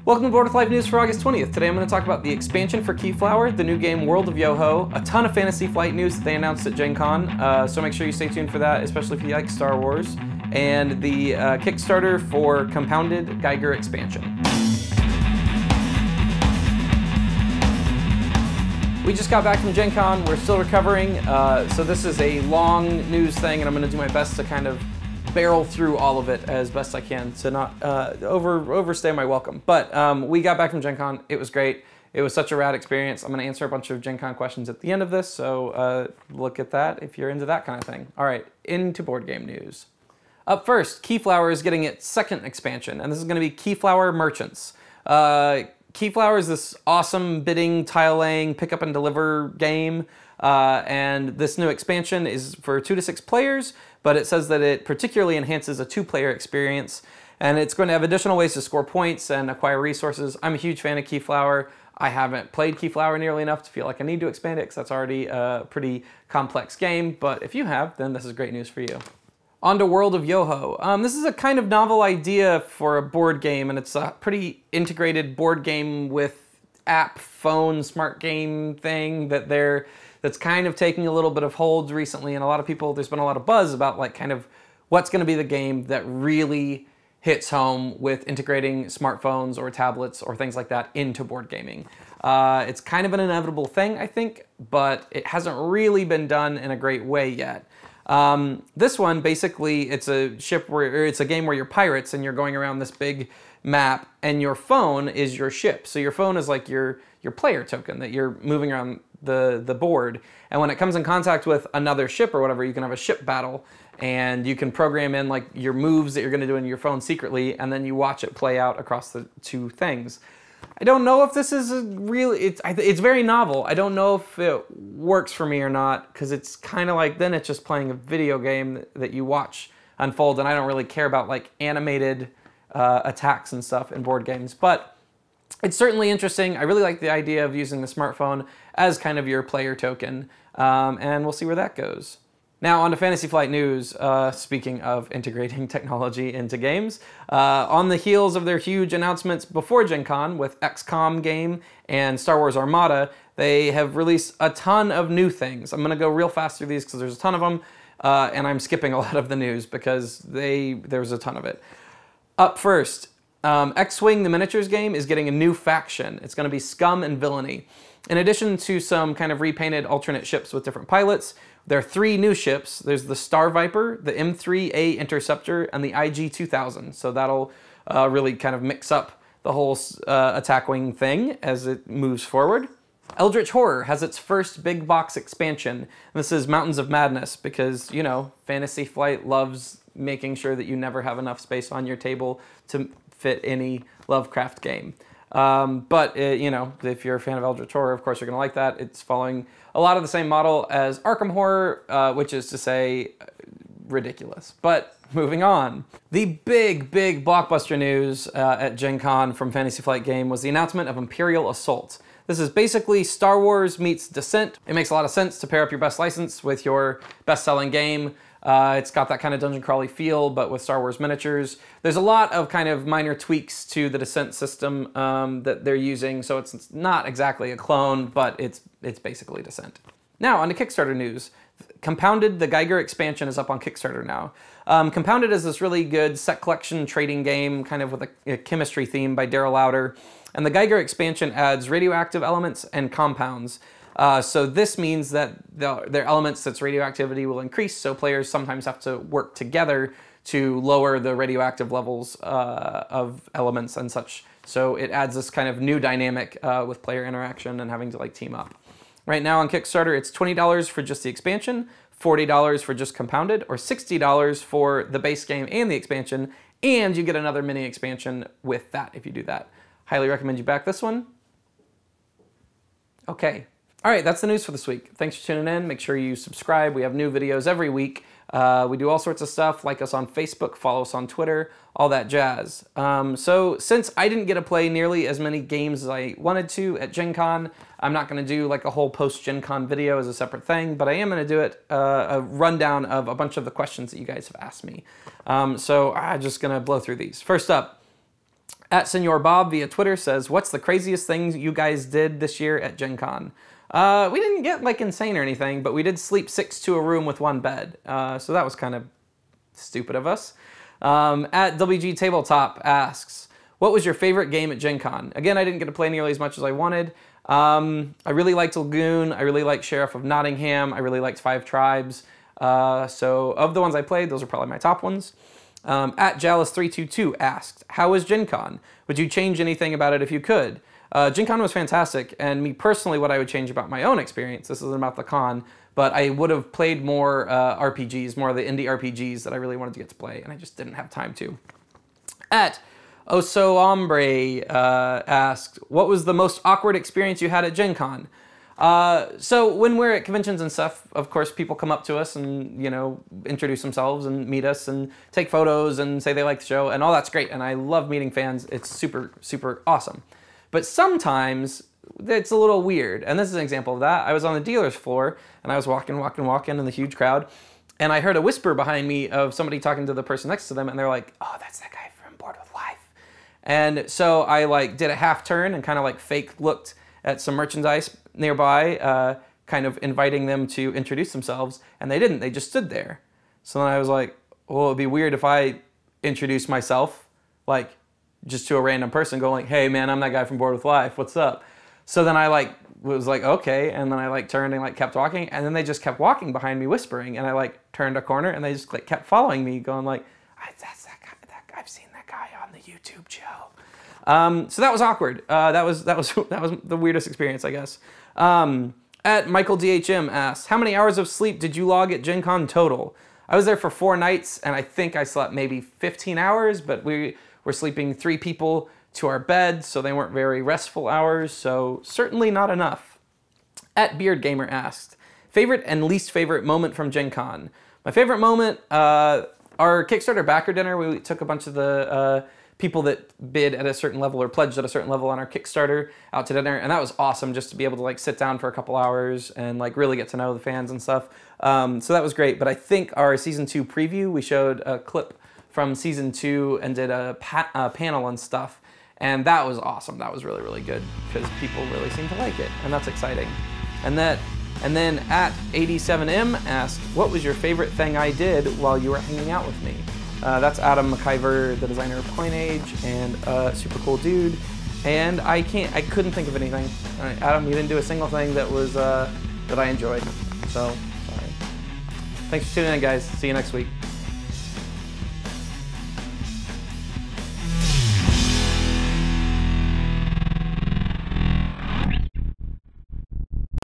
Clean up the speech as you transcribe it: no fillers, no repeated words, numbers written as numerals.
Welcome to Board with Life News for August 20th. Today I'm going to talk about the expansion for Keyflower, the new game World of Yo-Ho, a ton of Fantasy Flight news that they announced at Gen Con, so make sure you stay tuned for that, especially if you like Star Wars, and the Kickstarter for Compounded Geiger expansion. We just got back from Gen Con, we're still recovering, so this is a long news thing and I'm going to do my best to kind of barrel through all of it as best I can to not overstay my welcome. But we got back from Gen Con, it was great. It was such a rad experience. I'm going to answer a bunch of Gen Con questions at the end of this, so look at that if you're into that kind of thing. All right, into board game news. Up first, Keyflower is getting its second expansion, and this is going to be Keyflower Merchants. Keyflower is this awesome bidding, tile laying, pick up and deliver game, and this new expansion is for 2 to 6 players, but it says that it particularly enhances a 2-player experience, and it's going to have additional ways to score points and acquire resources. I'm a huge fan of Keyflower. I haven't played Keyflower nearly enough to feel like I need to expand it because that's already a pretty complex game, but if you have, then this is great news for you. On to World of Yo-Ho. This is a kind of novel idea for a board game, and it's a pretty integrated board game with app, phone, smart game thing that's kind of taking a little bit of hold recently, and a lot of people, there's been a lot of buzz about like kind of what's going to be the game that really hits home with integrating smartphones or tablets or things like that into board gaming. It's kind of an inevitable thing, I think, but it hasn't really been done in a great way yet. This one, basically, it's a game where you're pirates and you're going around this big map, and your phone is your ship. So your phone is like your player token that you're moving around the board. And when it comes in contact with another ship or whatever, you can have a ship battle, and you can program in like your moves that you're going to do in your phone secretly, and then you watch it play out across the two things. I don't know if this is it's very novel. I don't know if it works for me or not, because it's kind of like, then it's just playing a video game that you watch unfold, and I don't really care about like animated attacks and stuff in board games. But it's certainly interesting. I really like the idea of using the smartphone as kind of your player token, and we'll see where that goes. Now on to Fantasy Flight news, speaking of integrating technology into games. On the heels of their huge announcements before Gen Con with XCOM game and Star Wars Armada, they have released a ton of new things. I'm going to go real fast through these because there's a ton of them, and I'm skipping a lot of the news because there's a ton of it. Up first, XWing, the miniatures game, is getting a new faction. It's going to be Scum and Villainy. In addition to some kind of repainted alternate ships with different pilots, there are 3 new ships. There's the Star Viper, the M3A Interceptor, and the IG-2000. So that'll really kind of mix up the whole attack wing thing as it moves forward. Eldritch Horror has its first big box expansion. And this is Mountains of Madness because, you know, Fantasy Flight loves making sure that you never have enough space on your table to fit any Lovecraft game. You know, if you're a fan of Eldritch Horror, of course you're going to like that. It's following a lot of the same model as Arkham Horror, which is to say, ridiculous. But moving on. The big blockbuster news at Gen Con from Fantasy Flight Game was the announcement of Imperial Assault. This is basically Star Wars meets Descent. It makes a lot of sense to pair up your best license with your best-selling game. It's got that kind of dungeon crawly feel, but with Star Wars miniatures. There's a lot of kind of minor tweaks to the Descent system that they're using, so it's not exactly a clone, but it's basically Descent. Now, on to Kickstarter news. Compounded, the Geiger expansion, is up on Kickstarter now. Compounded is this really good set collection trading game, kind of with a chemistry theme by Daryl Lauder. And the Geiger expansion adds radioactive elements and compounds. So this means that their elements that's radioactivity will increase, so players sometimes have to work together to lower the radioactive levels of elements and such. So it adds this kind of new dynamic with player interaction and having to like team up. Right now on Kickstarter, it's $20 for just the expansion, $40 for just Compounded, or $60 for the base game and the expansion, and you get another mini expansion with that if you do that. Highly recommend you back this one. Okay. All right, that's the news for this week. Thanks for tuning in. Make sure you subscribe. We have new videos every week. We do all sorts of stuff. Like us on Facebook, follow us on Twitter, all that jazz. So since I didn't get to play nearly as many games as I wanted to at Gen Con, I'm not going to do like a whole post-Gen Con video as a separate thing, but I am going to do it a rundown of a bunch of the questions that you guys have asked me. So I'm just going to blow through these. First up, At Senor Bob via Twitter says, what's the craziest thing you guys did this year at Gen Con? We didn't get like insane or anything, but we did sleep 6 to a room with 1 bed. So that was kind of stupid of us. At WG Tabletop asks, what was your favorite game at Gen Con? Again, I didn't get to play nearly as much as I wanted. I really liked Lagoon. I really liked Sheriff of Nottingham. I really liked Five Tribes. So of the ones I played, those are probably my top ones. At Jalis322 asked, how was Gen Con? Would you change anything about it if you could? Gen Con was fantastic, and me personally, what I would change about my own experience, this isn't about the con, but I would have played more RPGs, more of the indie RPGs that I really wanted to get to play, and I just didn't have time to. At Oso Hombre asked, what was the most awkward experience you had at Gen Con? So when we're at conventions and stuff, of course, people come up to us and, you know, introduce themselves and meet us and take photos and say they like the show, and all that's great, and I love meeting fans. It's super, super awesome. But sometimes it's a little weird, and this is an example of that. I was on the dealer's floor, and I was walking in the huge crowd, and I heard a whisper behind me of somebody talking to the person next to them, and they're like, oh, that's that guy from Board with Life. And so I like did a half turn and kind of like fake looked at some merchandise nearby, kind of inviting them to introduce themselves, and they didn't. They just stood there. So then I was like, well, it'd be weird if I introduced myself, like, just to a random person going like, hey man, I'm that guy from Board with Life, what's up? So then I like was like, okay, and then I like turned and like kept walking, and then they just kept walking behind me whispering, and I like turned a corner and they just like kept following me going like, that's that guy, I've seen that guy on the YouTube show. So that was awkward. That was the weirdest experience, I guess. At Michael DHM asks, how many hours of sleep did you log at Gen Con total? I was there for 4 nights, and I think I slept maybe 15 hours, but we were sleeping 3 people to our bed, so they weren't very restful hours, so certainly not enough. At Beard Gamer asked, favorite and least favorite moment from Gen Con? My favorite moment, our Kickstarter backer dinner. We took a bunch of the people that bid at a certain level or pledged at a certain level on our Kickstarter out to dinner, and that was awesome just to be able to like sit down for a couple hours and like really get to know the fans and stuff. So that was great, but I think our Season 2 preview, we showed a clip from Season 2 and did a panel and stuff, and that was awesome. That was really, really good because people really seem to like it, and that's exciting. And then at 87M asked, what was your favorite thing I did while you were hanging out with me? That's Adam McIver, the designer of Coinage, and super cool dude. And I couldn't think of anything. All right, Adam, you didn't do a single thing that was that I enjoyed. So sorry. Thanks for tuning in, guys. See you next week.